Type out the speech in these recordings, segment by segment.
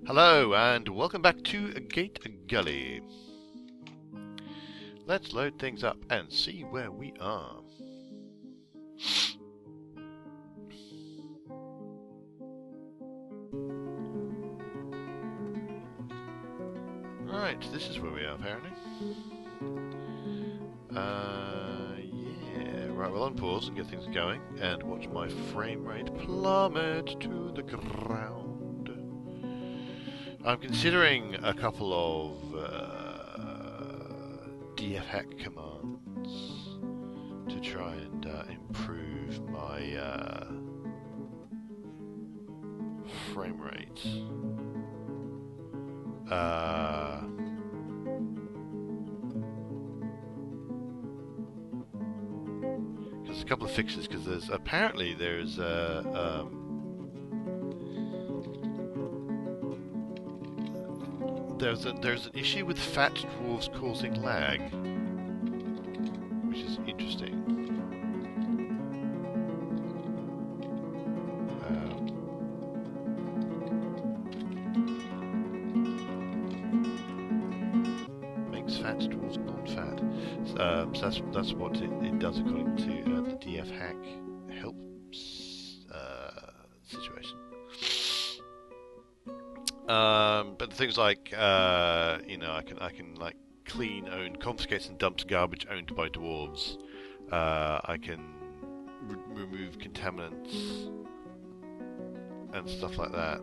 Hello and welcome back to Gategully. Let's load things up and see where we are. Right, this is where we are apparently. Yeah, right, we'll unpause and get things going and watch my frame rate plummet to the ground. I'm considering a couple of DF hack commands to try and improve my frame rate. There's a couple of fixes because there's there's an issue with fat dwarves causing lag, which is interesting. Makes fat dwarves non-fat. So that's what it does according to the DF hack help situation. But things like I can like clean, own, confiscates and dumps garbage owned by dwarves. I can remove contaminants and stuff like that.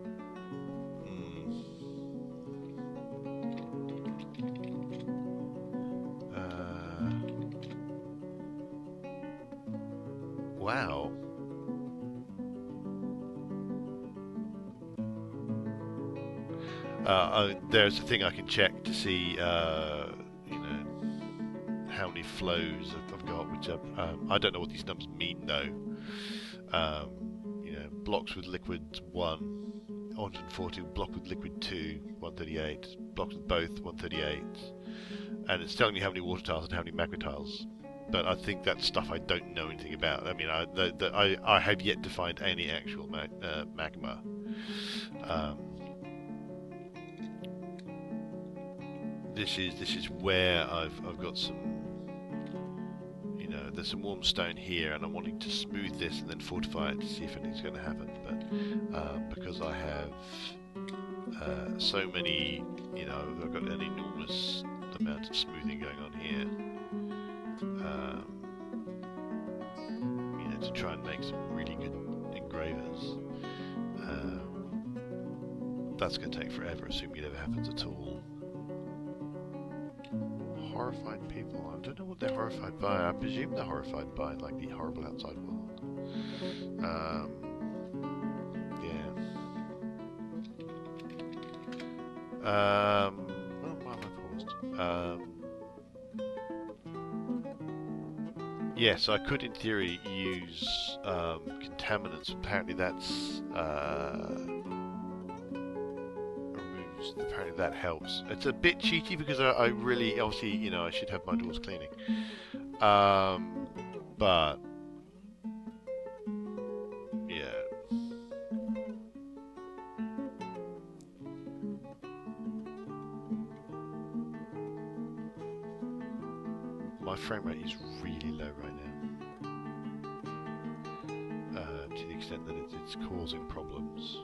Wow. There's a thing I can check to see, how many flows I've got, which I don't know what these numbers mean though. Blocks with liquid 1, 140, block with liquid 2, 138, blocks with both, 138, and it's telling me how many water tiles and how many magma tiles. But I think that's stuff I don't know anything about. I mean, I have yet to find any actual magma. This is where I've got some, there's some warm stone here, and I'm wanting to smooth this and then fortify it to see if anything's going to happen. But because I have so many, I've got an enormous amount of smoothing going on here. To try and make some really good engravers. That's going to take forever, assuming it ever happens at all. Horrified people. I don't know what they're horrified by. I presume they're horrified by like the horrible outside world. Yeah. Why am I paused? Yes, I could in theory use contaminants. Apparently that's apparently that helps. It's a bit cheaty because I really, obviously, I should have my doors cleaning. But yeah. My frame rate is really low right now. To the extent that it's causing problems.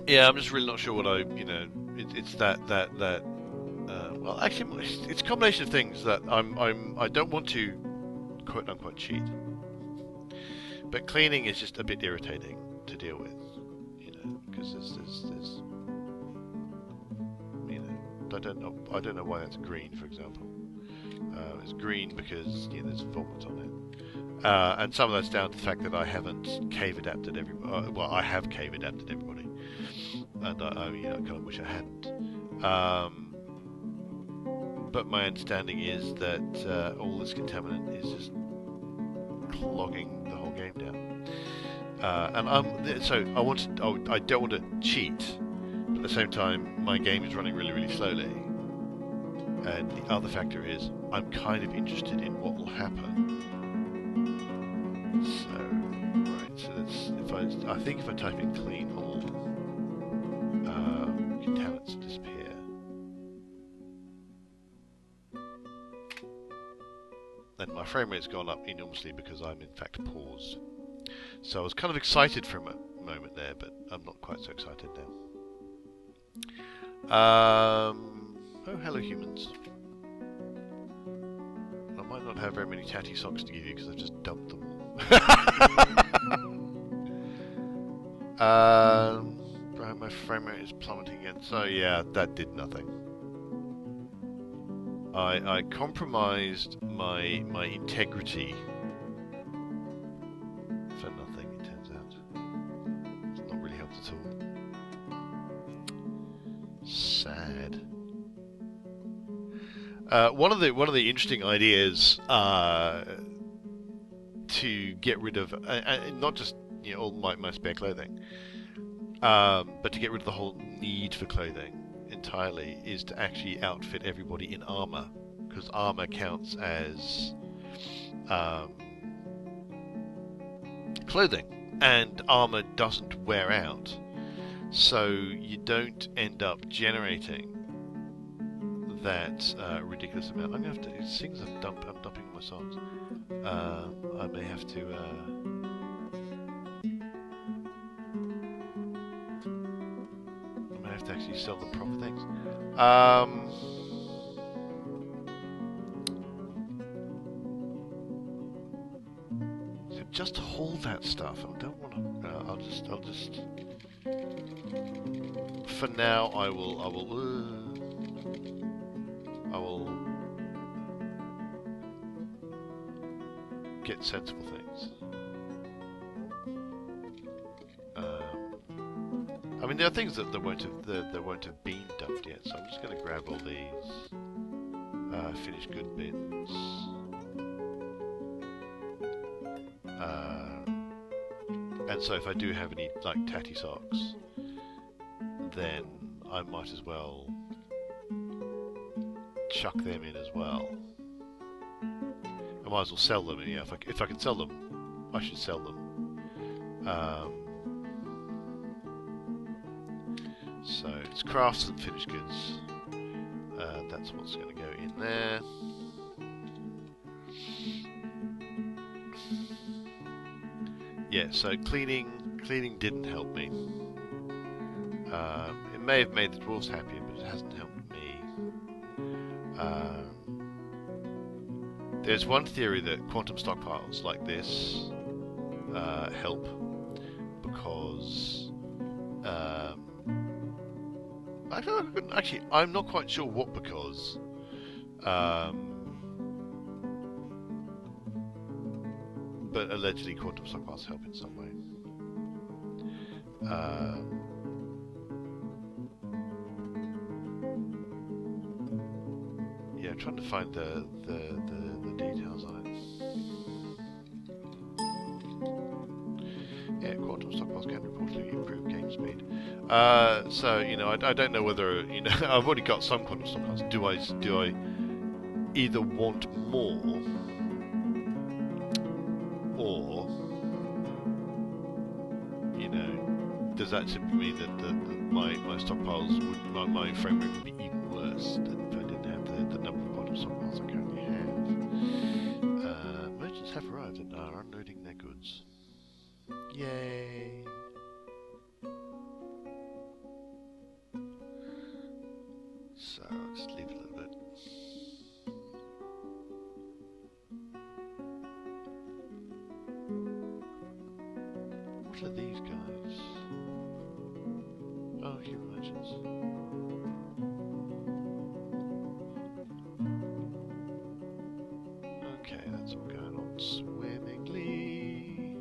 Yeah, I'm just really not sure what it's that. Well, actually, it's a combination of things that I don't want to quote unquote cheat, but cleaning is just a bit irritating to deal with, because there's I don't know why that's green, for example. It's green because there's vomit on it. And some of that's down to the fact that I haven't cave adapted everybody. Well, I have cave adapted everybody, and I kind of wish I hadn't. But my understanding is that all this contaminant is just clogging the whole game down. And so I don't want to cheat, but the same time, my game is running really, really slowly. And the other factor is, I'm kind of interested in what will happen. So, right, so that's, I think if I type in clean all, contaminants disappear. And my frame rate's gone up enormously because I'm in fact paused. So I was kind of excited for a moment there, but I'm not quite so excited now. Oh, hello humans. I might not have very many tatty socks to give you because I've just dumped them all. Right, my frame rate is plummeting again. So yeah, that did nothing. I compromised my integrity for nothing, it turns out. It's not really helped at all. Sad. One of the interesting ideas to get rid of not just all my spare clothing, but to get rid of the whole need for clothing entirely is to actually outfit everybody in armor, because armor counts as clothing, and armor doesn't wear out, so you don't end up generating that ridiculous amount. I'm gonna have to, as soon as I'm dumping my songs, I may have to actually sell the proper things. So just hold that stuff. I don't want to. I'll just. For now, I will get sensible things. I mean, there are things that won't have been dumped yet, so I'm just going to grab all these finished good bins. And so if I do have any like tatty socks, then I might as well chuck them in as well. I might as well sell them. Yeah, if I can sell them, I should sell them. So it's crafts and finished goods. That's what's going to go in there. Yeah, so cleaning didn't help me. It may have made the dwarves happier, but it hasn't helped me. There's one theory that quantum stockpiles like this help, because actually I'm not quite sure what because. But allegedly quantum stockpiles help in some way. Yeah, I'm trying to find the details on it. Yeah, quantum stockpiles can reportedly improve game speed. So I don't know whether I've already got some quantum stockpiles. Do I either want more, or does that simply mean that my stockpiles my frame rate would be even worse than if I didn't have the number of quantum stockpiles I currently have? Merchants have arrived and are unloading their goods. Yay! So I'll just leave it a little bit. What are these guys? Oh, human merchants. Okay, that's all going on swimmingly.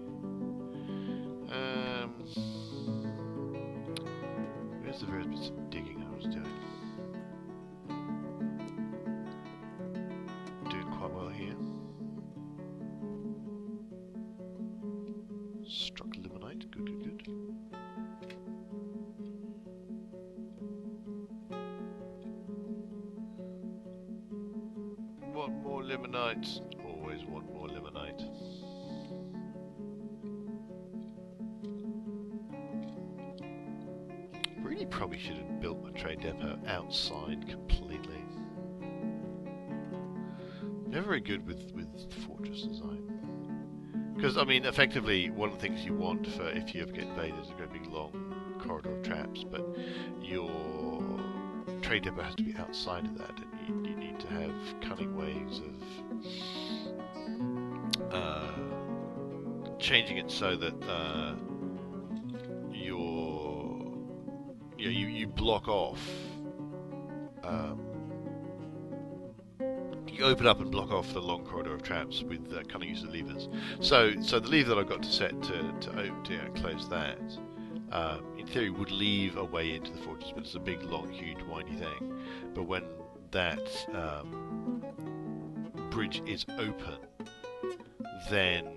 Where's the various bits of digging I was doing? want more limonite. Always want more limonite. Really probably should have built my trade depot outside completely. Never very good with fortress design. Because, I mean, effectively, one of the things you want for if you ever get invaded is a great big long corridor of traps, but your trade depot has to be outside of that, and you need to have cunning ways of changing it so that you block off. You open up and block off the long corridor of traps with cunning use of levers. So the lever that I've got to set to close that, in theory, would leave a way into the fortress, but it's a big, long, huge, windy thing. But when that bridge is open, then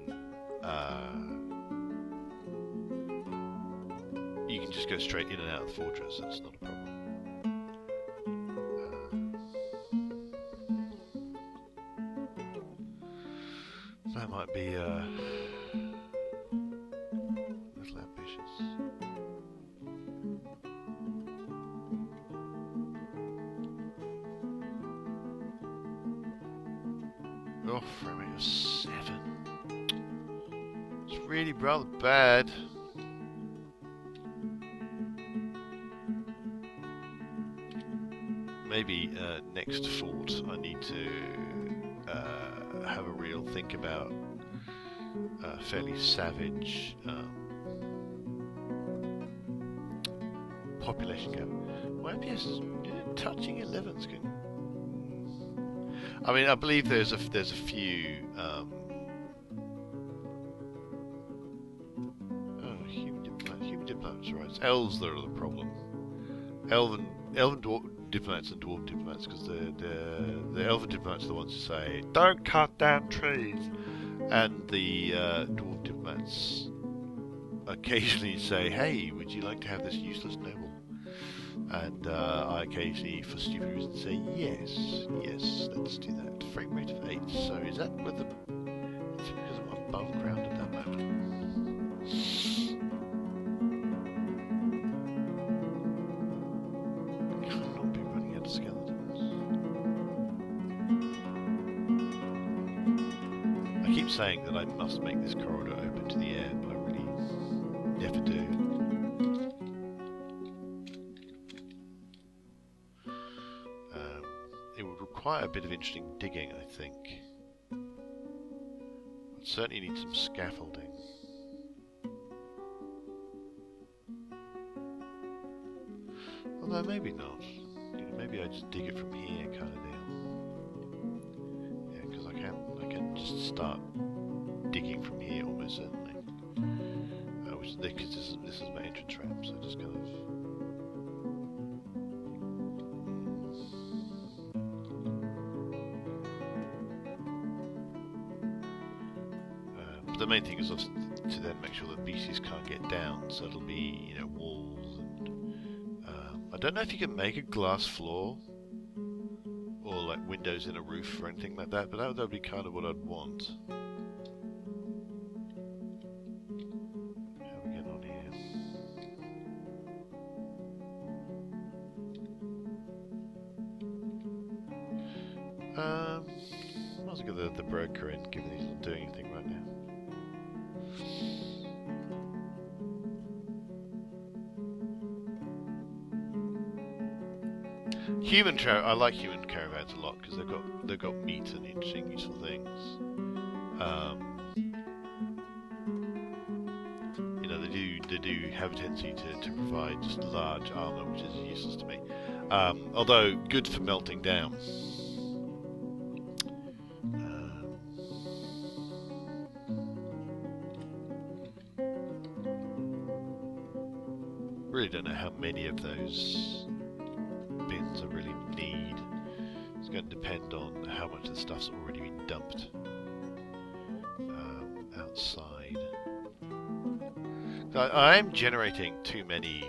you can just go straight in and out of the fortress. That's not a problem. That might be a little ambitious. Oh, frame rate of 7. It's really rather bad. Maybe next fort I need to have a real think about fairly savage population gap. My FPS is touching 11's good. I mean, I believe there's a few. Human diplomats, right? It's elves that are the problem. Elven diplomats and dwarf diplomats, because the elven diplomats are the ones who say don't cut down trees, and the dwarf diplomats occasionally say, hey, would you like to have this useless noble? And I occasionally, for stupid reasons, say yes, let's do that. Frame rate of 8. So is that with the? It's because I'm above ground at that moment. Cannot be running out of skeletons. I keep saying that I must make this corridor open to the air, but I really never do. It would require a bit of interesting digging, I think. I'd certainly need some scaffolding. Although maybe not. Maybe I just dig it from here, kind of deal. Yeah, because I can just start digging from here almost certainly. Which because this is my entrance ramp, so just kind of. The main thing is to then make sure that beasties can't get down, so it'll be, walls and I don't know if you can make a glass floor or like windows in a roof or anything like that, but that would be kind of what I'd want. How are we getting on here? Might as well get the broker in, given he's not doing anything right now. I like human caravans a lot because they've got meat and interesting, useful things. They do have a tendency to provide just large armor, which is useless to me. Although good for melting down. Really don't know how many of those bins I really need. It's going to depend on how much of the stuff's already been dumped outside. I am generating too many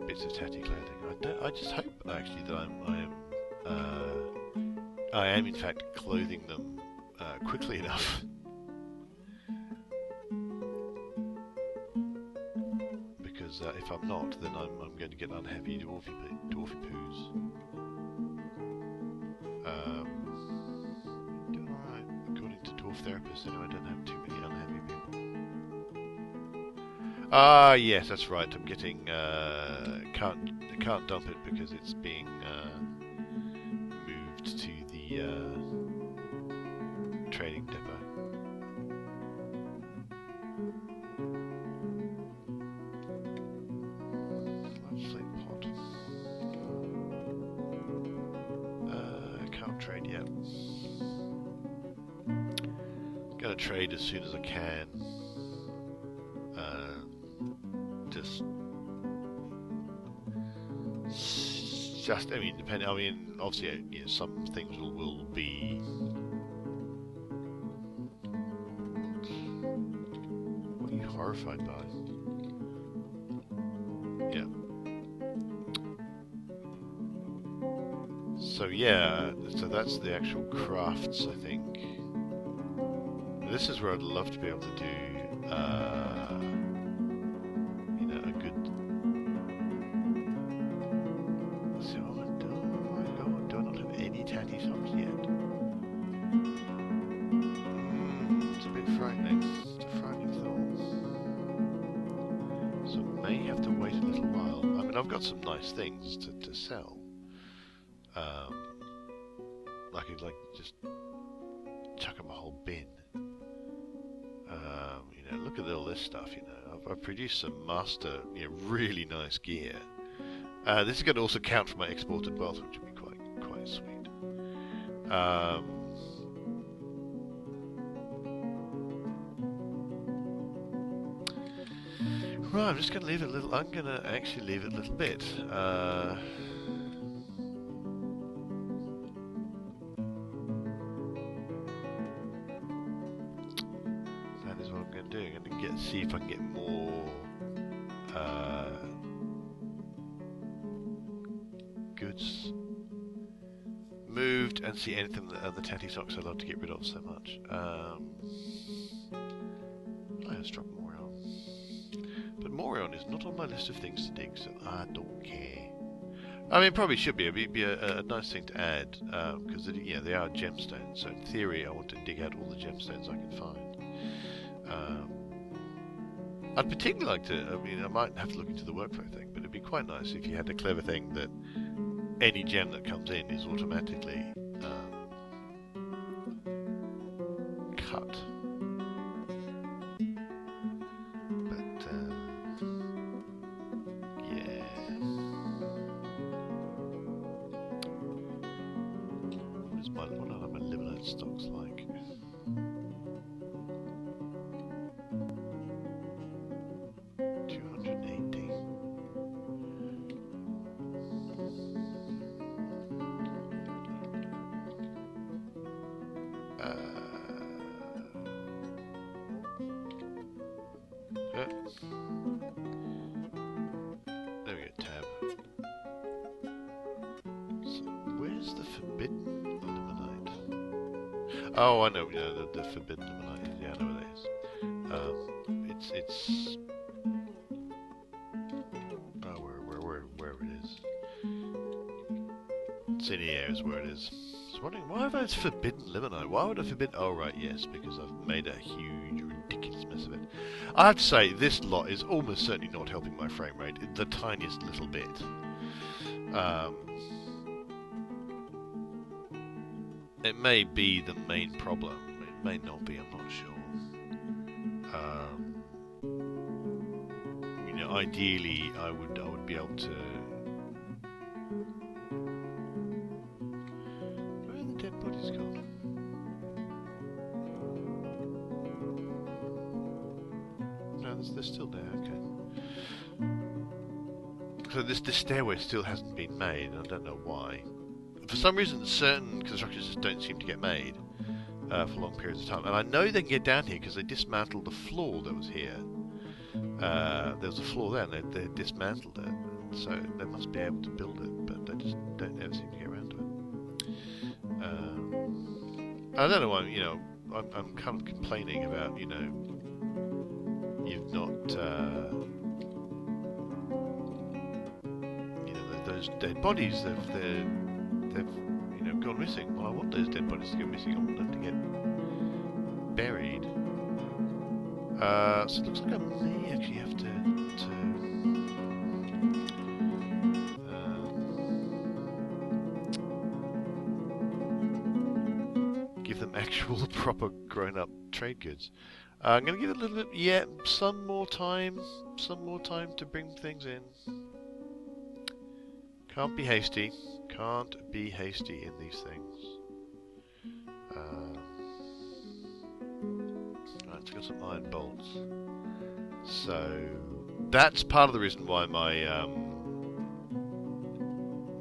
bits of tatty clothing. I just hope actually that I am in fact clothing them quickly enough. Because if I'm not, then I'm going to get unhappy dwarfy poos. Doing alright, according to dwarf therapists. Anyway, I don't have too many unhappy people. Ah, yes, that's right. I'm getting can't dump it because it's being moved to the trading depot. Can't trade yet. Gonna trade as soon as I can. Just, I mean, depending. I mean, obviously, you know, some things will be. What are you horrified by? Yeah. So yeah, so that's the actual crafts, I think. This is where I'd love to be able to do, you know, a good. Let's see, oh my god, do I not have any tatty socks yet? It's a bit frightening. It's a frightening thought. So I may have to wait a little while. I mean, I've got some nice things to sell. I could just chuck them a whole bin. You know, look at all this stuff. You know, I've produced some master, you know, really nice gear. This is going to also count for my exported wealth, which would be quite sweet. Right, I'm just going to leave it a little. I'm going to actually leave it a little bit. See if I can get more goods moved and see anything that other tatty socks I love to get rid of so much. Let's drop Morion. But Morion is not on my list of things to dig, so I don't care. I mean, it probably should be. It'd be a nice thing to add, because yeah, they are gemstones, so in theory I want to dig out all the gemstones I can find. I'd particularly like to, I mean, I might have to look into the workflow thing, but it'd be quite nice if you had a clever thing that any gem that comes in is automatically cut. But, yeah. What are my limonite stocks like? There we go, tab. So, where's the forbidden limonite? Oh, I know, yeah, the forbidden limonite. Yeah, I know where that is. It's. Oh, wherever it is. It's in here is where it is. I was wondering, why have I forbidden limonite? Why would I forbid? Oh, right, yes, because I've made a huge, ridiculous mess of it. I have to say, this lot is almost certainly not helping my frame rate, the tiniest little bit. It may be the main problem. It may not be, I'm not sure. You know, ideally, I would be able to. Where are the dead bodies gone? No, they're still there. Okay. So this stairway still hasn't been made. I don't know why. For some reason, certain constructions just don't seem to get made for long periods of time. And I know they can get down here because they dismantled the floor that was here. There was a floor there, and they dismantled it. so they must be able to build it, but they just don't ever seem to get around to it. I don't know why, I'm kind of complaining about, you've not, those dead bodies, they've gone missing. Well, I want those dead bodies to go missing. I want them to get buried. So it looks like I may actually have to give them actual proper grown-up trade goods. I'm going to give it a little bit, some more time to bring things in. Can't be hasty. Can't be hasty in these things. Right, let's got some iron bolts. So that's part of the reason why my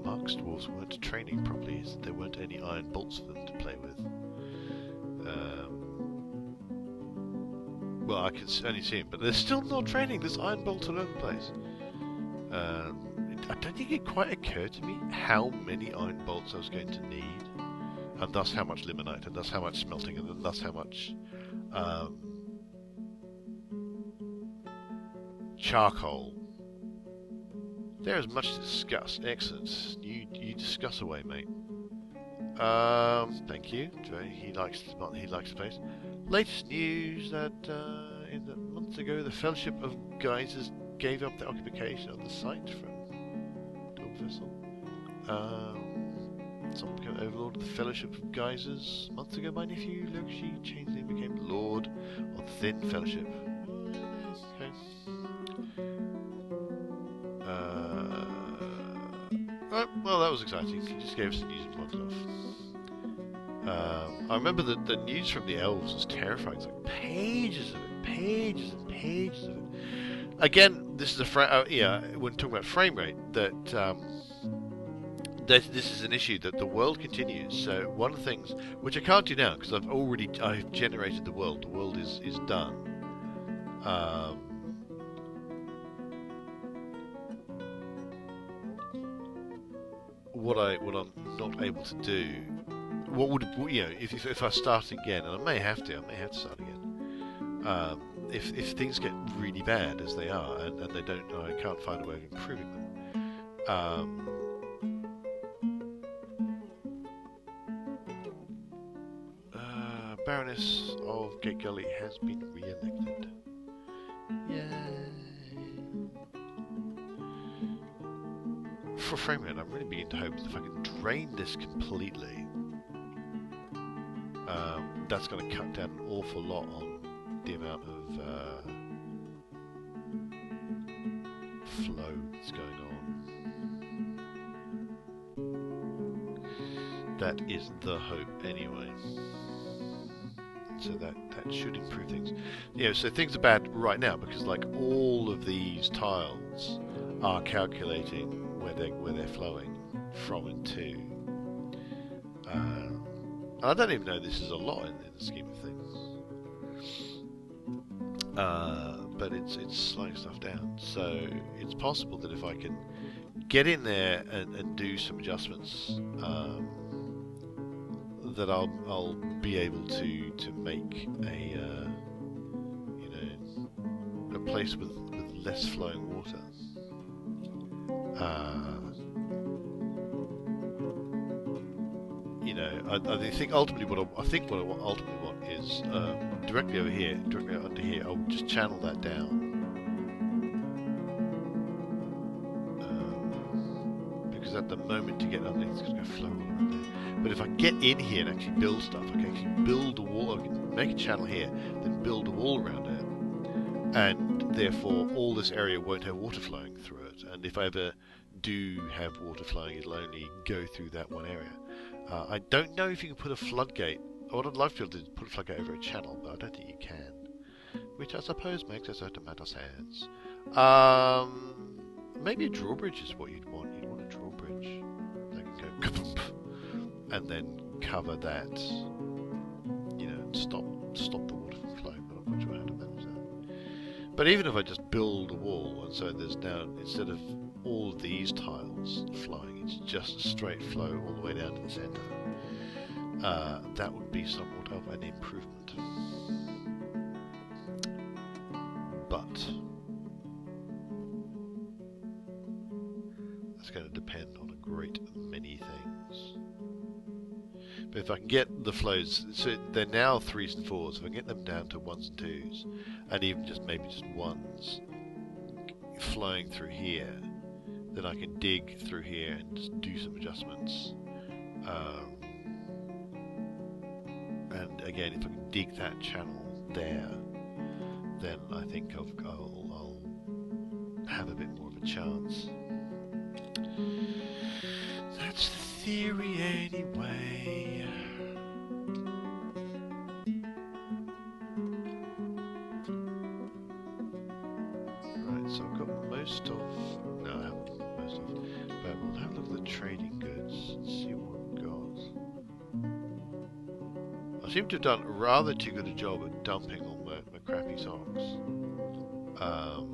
Mark's dwarves weren't training properly, is that there weren't any iron bolts for them to play with. Well, I can only see them, but they're still not training. There's iron bolts all over the place. I don't think it quite occurred to me how many iron bolts I was going to need, and thus how much limonite, and thus how much smelting, and thus how much charcoal. There is much to discuss. Excellent. You discuss away, mate. Thank you. He likes the place. Latest news that months ago the Fellowship of Geysers gave up the occupation of the site from Dog Vessel. Someone became overlord of the Fellowship of Geysers months ago. My nephew Loki changed his name, became Lord of the Thin Fellowship. Okay. Right, well, that was exciting. He just gave us the news and logged off. I remember that the news from the elves was terrifying. It's like pages of it, pages and pages of it. Again, this is when talking about frame rate, that this is an issue that the world continues. So one of the things, which I can't do now because I've generated the world. The world is done. What I'm not able to do. What would if I start again, and I may have to start again. If things get really bad as they are, and they don't, I can't find a way of improving them. Baroness of Gategully has been re-elected. Yay! For frame rate, I'm really beginning to hope that if I can drain this completely, that's going to cut down an awful lot on the amount of flow that's going on. That is the hope, anyway. So that should improve things. So things are bad right now because like all of these tiles are calculating where they're flowing from and to. I don't even know this is a lot in the scheme of things. But it's slowing stuff down. So it's possible that if I can get in there and do some adjustments, that I'll be able to make a place with less flowing water. I think ultimately what I ultimately want is directly over here, directly under here. I'll just channel that down because at the moment to get underneath, it's going to go flow all around there. But if I get in here and actually build stuff, I can actually build a wall. I can make a channel here, then build a wall around it, and therefore all this area won't have water flowing through it. And if I ever do have water flowing, it'll only go through that one area. I don't know if you can put a floodgate. What I'd love to be able to do is put a floodgate over a channel, but I don't think you can. Which I suppose makes a certain amount of sense. Maybe a drawbridge is what you'd want. You'd want a drawbridge that can go and then cover that, and stop the water from flowing. But I'm not sure how to manage that. But even if I just build a wall, and so there's now, instead of all of these tiles flying, it's just a straight flow all the way down to the centre, that would be somewhat of an improvement. But that's going to depend on a great many things. But if I can get the flows, so they're now 3s and 4s, if I can get them down to 1s and 2s, and even just maybe just 1s flowing through here, then I can dig through here and just do some adjustments. And again, if I can dig that channel there, then I think I'll have a bit more of a chance. That's the theory anyway. Right, so I've got most of... No, I haven't got most of... But we'll have a look at the trading goods and see what we've got. I seem to have done rather too good a job at dumping all my crappy socks. I've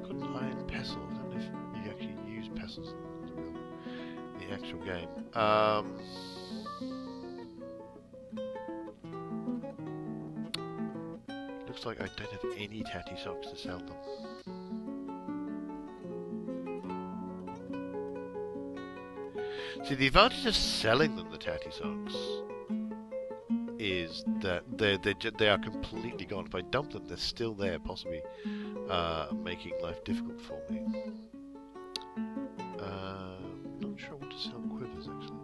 got an iron pestle. I don't know if you actually use pestles in the actual game. Looks like I don't have any tatty socks to sell them. See, the advantage of selling them, the tatty socks, is that they are completely gone. If I dump them, they're still there, possibly making life difficult for me. I'm not sure I want to sell quivers, actually.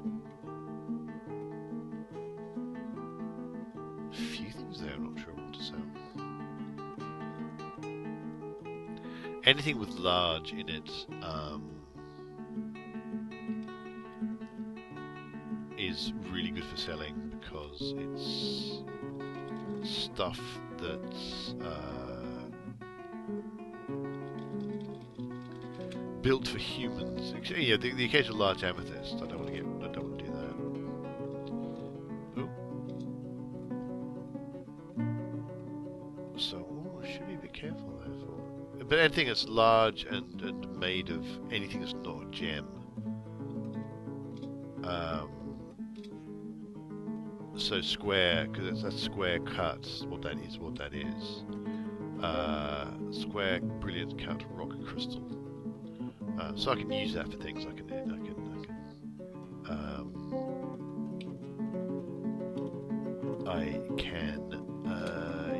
A few things there I'm not sure I want to sell. Anything with large in it is really good for selling, because it's stuff that's built for humans. Yeah, the occasional large amethyst. I don't want to do that. Oh. So, I should be a bit careful there for. But anything that's large and made of anything that's not a gem. So square, because that's square cuts. What that is. Square, brilliant cut rock crystal. So I can use that for things. I can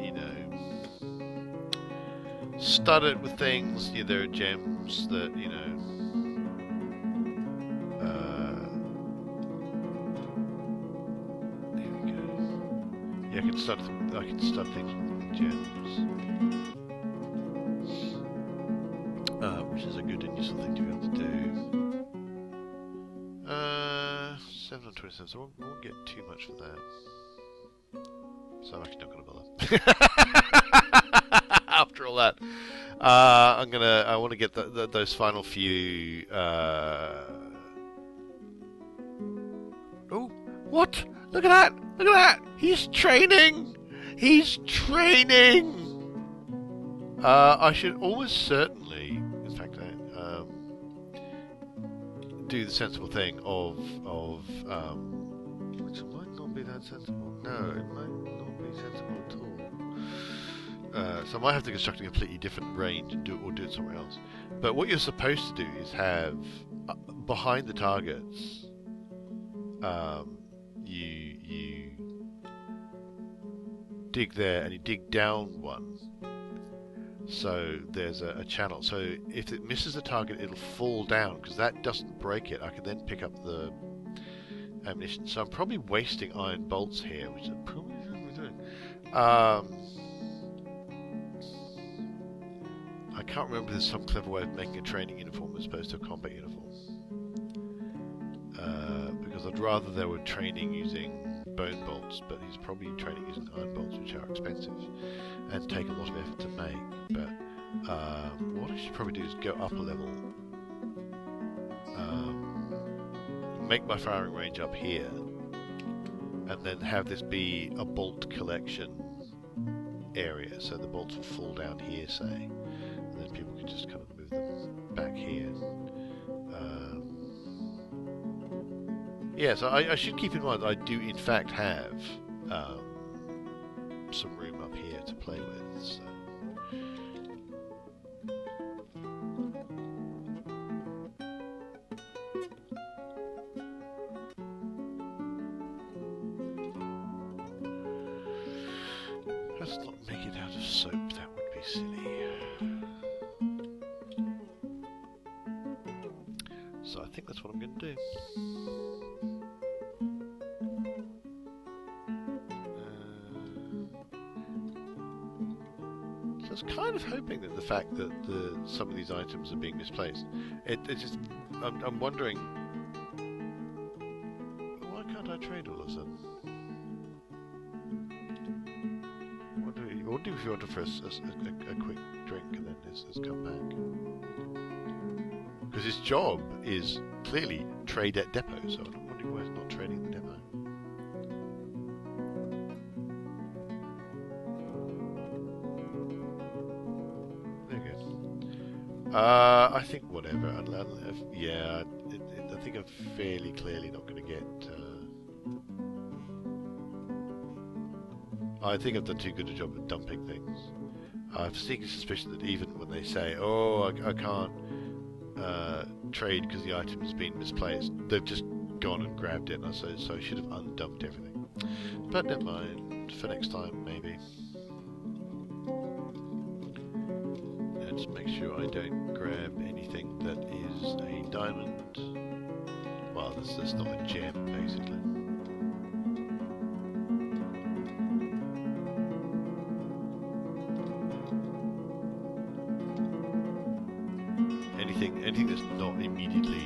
you know, stud it with things. Yeah, there are gems that, you know. Here we go. Yeah, I can stud things with gems. Which is a good and useful thing to be able to do. 7 on 27, so I won't get too much for that. So I'm actually not going to bother. After all that, I want to get those final few. Oh, what? Look at that! Look at that! He's training. He's training. I should almost certainly, in fact, do the sensible thing of which might not be that sensible. No, it might not be sensible at all. So I might have to construct a completely different range and do it somewhere else. But what you're supposed to do is have behind the targets, you dig there and you dig down one. So there's a channel. So if it misses the target, it'll fall down, because that doesn't break it. I can then pick up the ammunition. So I'm probably wasting iron bolts here, which I probably shouldn't be doing. I can't remember if there's some clever way of making a training uniform as opposed to a combat uniform. Because I'd rather they were training using bone bolts, but he's probably training using iron bolts, which are expensive and take a lot of effort to make. But what I should probably do is go up a level, make my firing range up here, and then have this be a bolt collection area, so the bolts will fall down here, say, and then people can just kind of move them back here. Yeah, so I should keep in mind that I do in fact have some room up here to play with. So. Let's not make it out of soap, that would be silly. So I think that's what I'm going to do. So I was kind of hoping that the fact that some of these items are being misplaced, it just, I'm wondering, why can't I trade all of a sudden? I wonder if you want to first a quick drink and then just come back. Because his job is clearly trade at depot, so I'm wondering why he's not trading at the depot. There you go. I think whatever. Yeah, I think I'm fairly clearly not going to get... I think I've done too good a job of dumping things. I have a sneaking suspicion that even when they say, oh, I can't trade because the item has been misplaced, they've just gone and grabbed it, so I should have undumped everything. But never mind, for next time maybe. And just make sure I don't grab anything that is a diamond. Well, that's not a gem, basically. Anything that's not immediately,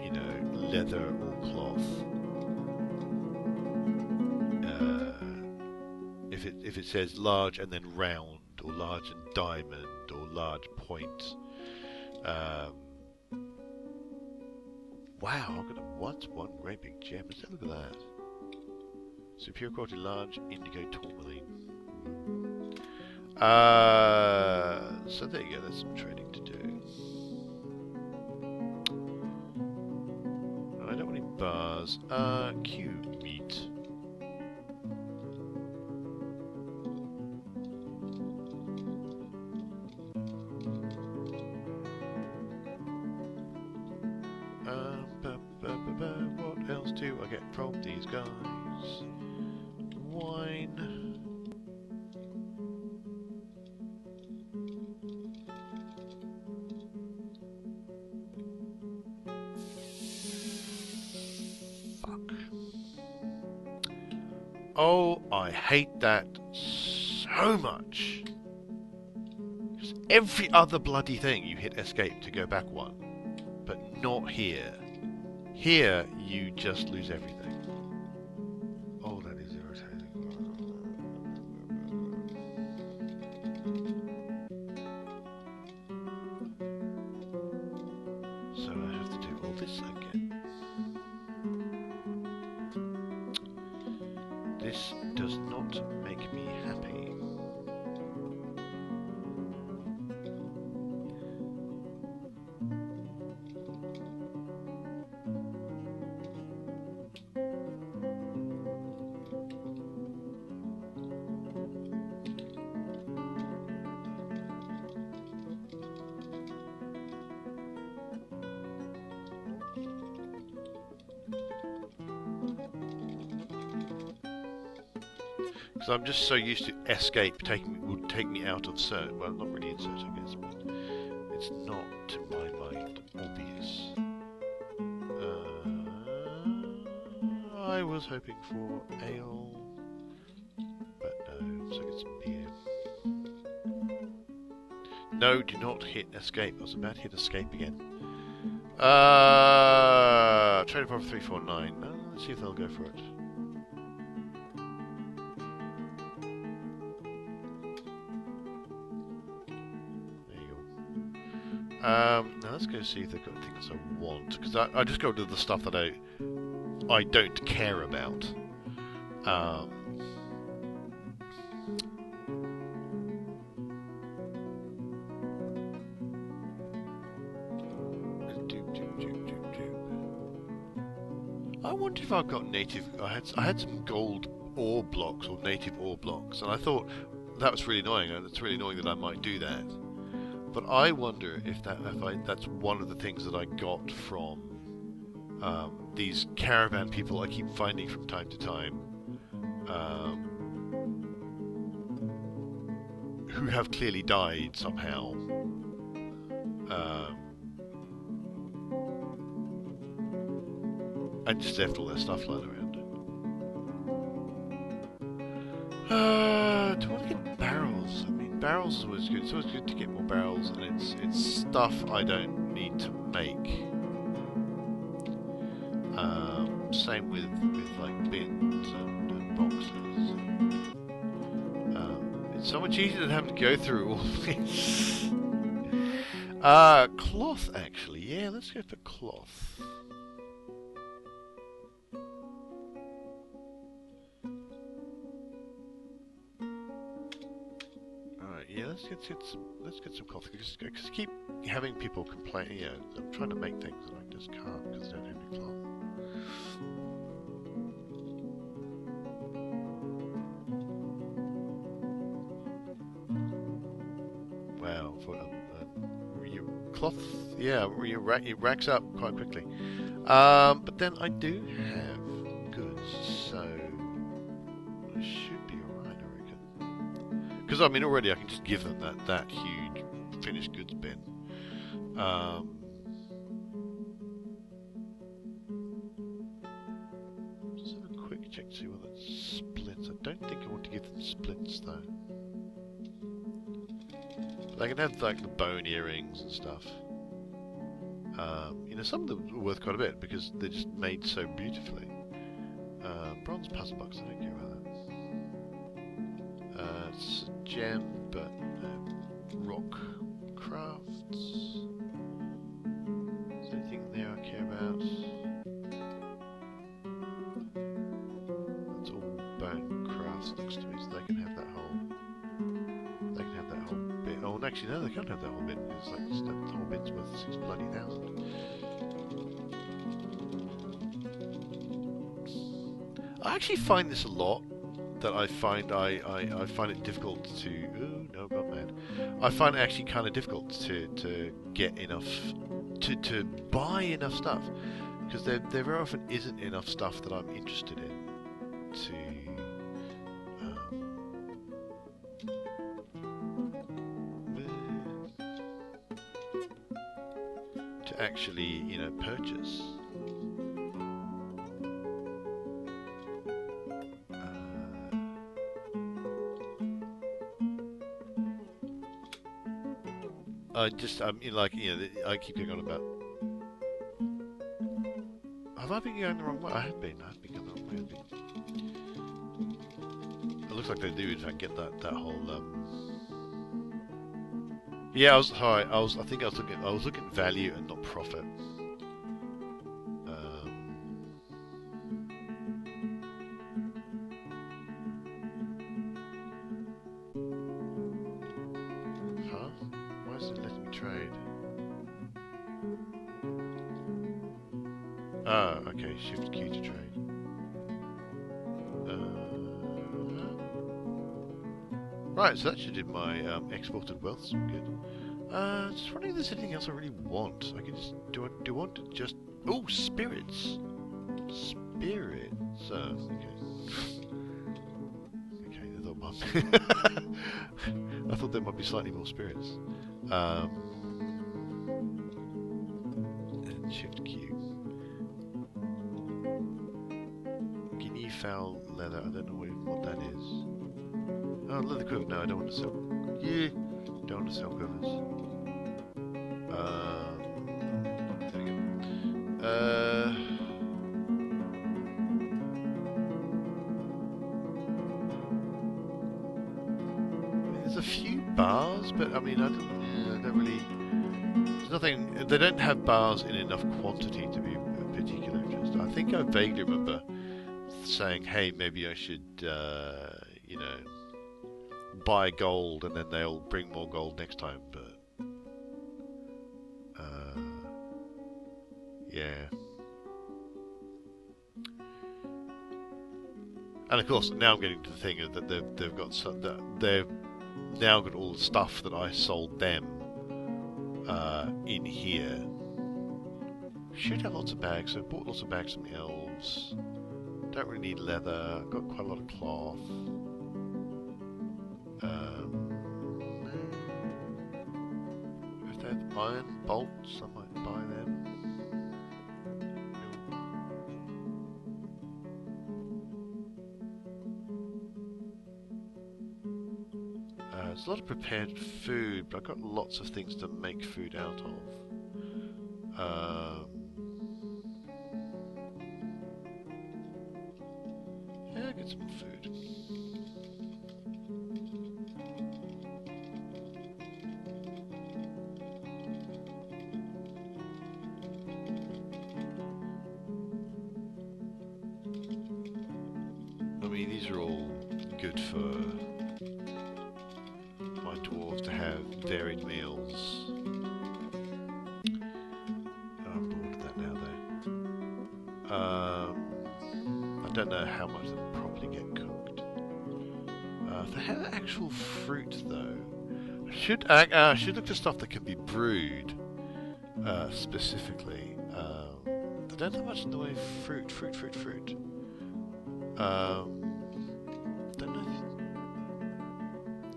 you know, leather or cloth. If it says large and then round, or large and diamond, or large point. Wow, I've got one great big gem. Let's have a look at that. Superior quality, large indigo tourmaline. So there you go. That's some trading to do. I don't want any bars. Cube meat. What else do I get from these guys? Wine. Oh, I hate that so much. Because every other bloody thing you hit escape to go back one, but not here. Here, you just lose everything. Oh, that is irritating. So I have to do all this again. This does not make me happy. Because I'm just so used to escape would take me out of search. Well, not really in search, I guess, but it's not, to my mind, obvious. I was hoping for ale, but no, so I get some beer. No, do not hit escape. I was about to hit escape again. Trading power 349. Let's see if they'll go for it. Now let's go see if they've got things I want, because I just go to the stuff that I don't care about. I wonder if I've got native. I had some gold ore blocks or native ore blocks, and I thought that was really annoying. It's really annoying that I might do that. But I wonder if that's one of the things that I got from these caravan people I keep finding from time to time, who have clearly died somehow. And just left all their stuff lying around. Do I want to get barrels? I mean, barrels is always good. It's always good to get more barrels, and it's stuff I don't need to make. Same with like bins and boxes. It's so much easier than having to go through all this. Cloth, actually. Yeah, let's go for cloth. Yeah, let's get some cloth. Because keep having people complain. Yeah, I'm trying to make things and I just can't because I don't have any cloth. Wow, for cloth, yeah, it racks up quite quickly. But then I do have goods, so I should be alright, I reckon. Because I mean, already I can just give them that huge finished goods bin. Just have a quick check to see whether it's splits. I don't think I want to give them splits though. They can have like the bone earrings and stuff. You know, some of them are worth quite a bit because they're just made so beautifully. Bronze puzzle box, I don't care about that. It's a gem, but rock crafts. Is there anything there I care about? That's all bone crafts next to me, so they can have that whole. They can have that whole bit. Oh, and actually, no, they can't have that whole bit because like, that whole bit's worth 6,000. I actually find this a lot. That I find I find it difficult to. Ooh, no, got mad. I find it actually kind of difficult to get enough to buy enough stuff because there very often isn't enough stuff that I'm interested in to actually, you know, purchase. I mean, like, you know, I keep going on about. Have I been going the wrong way? I have been going the wrong way. It looks like they do, in fact, get that whole. Yeah, I think I was looking at value and not profit. Why is it letting me trade? Ah, okay, shift Q to trade. Right, so that should do my exported wealth some good. Just wondering if there's anything else I really want. I can just do I want to just spirits. Spirits. Okay. Okay, I thought I thought there might be slightly more spirits. And shift Q. Guinea fowl leather. I don't know what that is. Oh, leather quiver. No, I don't want to sell. Yeah, don't want to sell quivers. There we go. There's a few bars, but I mean, I don't really. There's nothing. They don't have bars in enough quantity to be of particular interest. I think I vaguely remember saying, "Hey, maybe I should, you know, buy gold, and then they'll bring more gold next time." But yeah. And of course, now I'm getting to the thing that they've got they've now got all the stuff that I sold them in here. Should have lots of bags. So I bought lots of bags from the elves. Don't really need leather. I've got quite a lot of cloth. If they have iron bolts, I might buy them. There's a lot of prepared food, but I've got lots of things to make food out of. Yeah, get some food. I mean, these are all good for my dwarves to have varied meals. I'm bored of that now, though. I don't know how much they properly get cooked. If they have actual fruit, though, I should look for stuff that can be brewed specifically. They don't have much in the way of fruit. Don't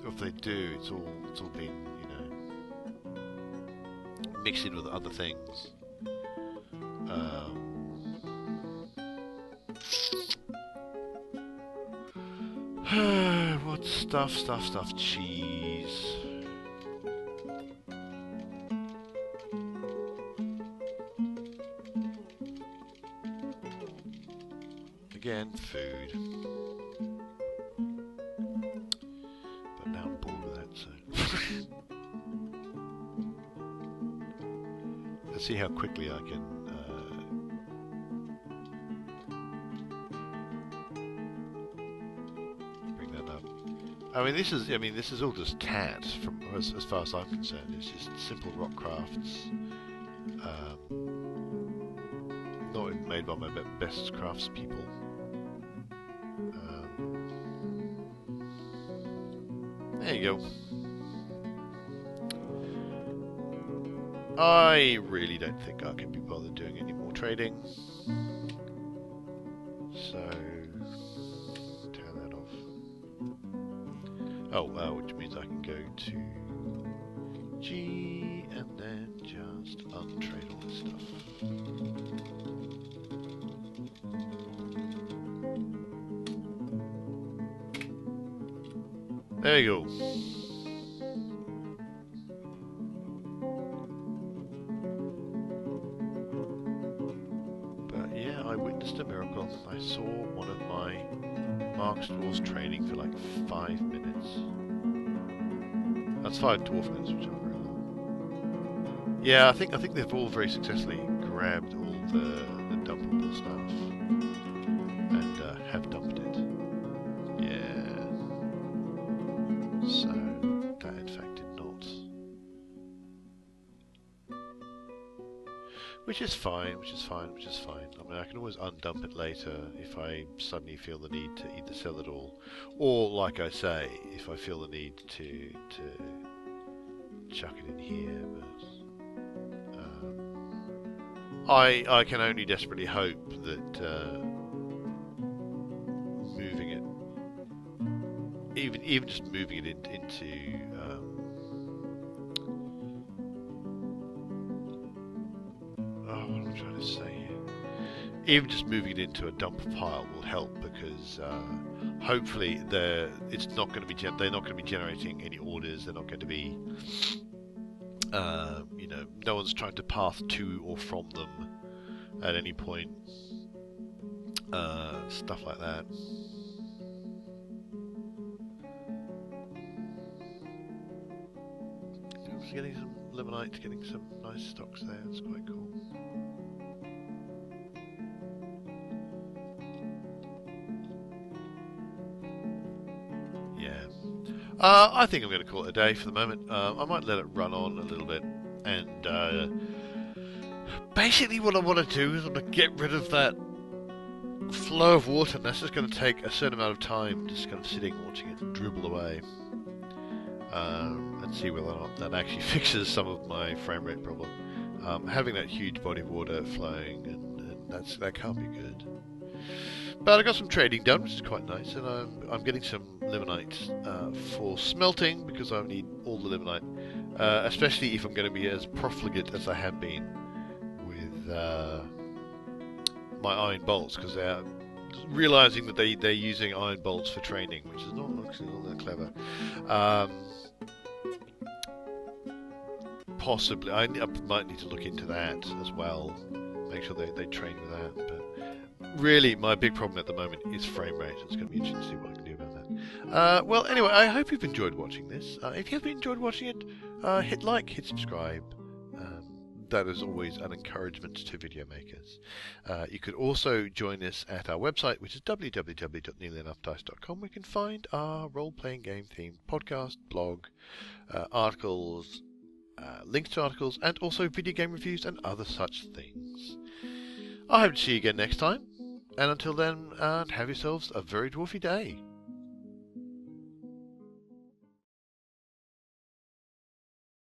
know if they do. It's all been, you know, mixed in with other things. What stuff, cheese. Again, food. But now I'm bored with that, so. Let's see how quickly I can bring that up. I mean, this is all just cat from as far as I'm concerned. It's just simple rock crafts. Not even made by my best craftspeople. There you go. I really don't think I can be bothered doing any more trading. So, turn that off. Oh, which means I can go to G and then just untrade all this stuff. There you go. But yeah, I witnessed a miracle. I saw one of my Mark's dwarves training for like 5 minutes. That's 5 dwarf minutes, which aren't very long. Yeah, I think they've all very successfully grabbed all the dumpable stuff and have dumped it. Yeah. So that in fact did not. Which is fine. I mean, I can always undump it later if I suddenly feel the need to either sell it all, or like I say, if I feel the need to chuck it in here. But I can only desperately hope that moving it, even just moving it into what am I trying to say here? Even just moving it into a dump pile will help, because hopefully they're not going to be generating any orders. They're not going to be you know, no one's trying to path to or from them at any point. Stuff like that. Getting some limonite, getting some nice stocks there. It's quite cool. Yeah. I think I'm going to call it a day for the moment. I might let it run on a little bit, and basically what I want to do is I want to get rid of that flow of water, and that's just going to take a certain amount of time, just kind of sitting watching it dribble away, and see whether or not that actually fixes some of my frame rate problem. Having that huge body of water flowing, and that can't be good. But I got some trading done, which is quite nice, and I'm getting some limonite for smelting, because I need all the limonite, especially if I'm going to be as profligate as I have been with my iron bolts, because they're realizing that they're using iron bolts for training, which is not actually all that clever. Possibly, I might need to look into that as well, make sure they train with that. But really, my big problem at the moment is frame rate. It's going to be interesting to see what I can do about that. Well, anyway, I hope you've enjoyed watching this. If you have enjoyed watching it, hit like, hit subscribe. That is always an encouragement to video makers. You could also join us at our website, which is www.nearlyenoughdice.com. We can find our role-playing game themed podcast, blog, articles, links to articles, and also video game reviews and other such things. I hope to see you again next time, and until then, have yourselves a very dwarfy day.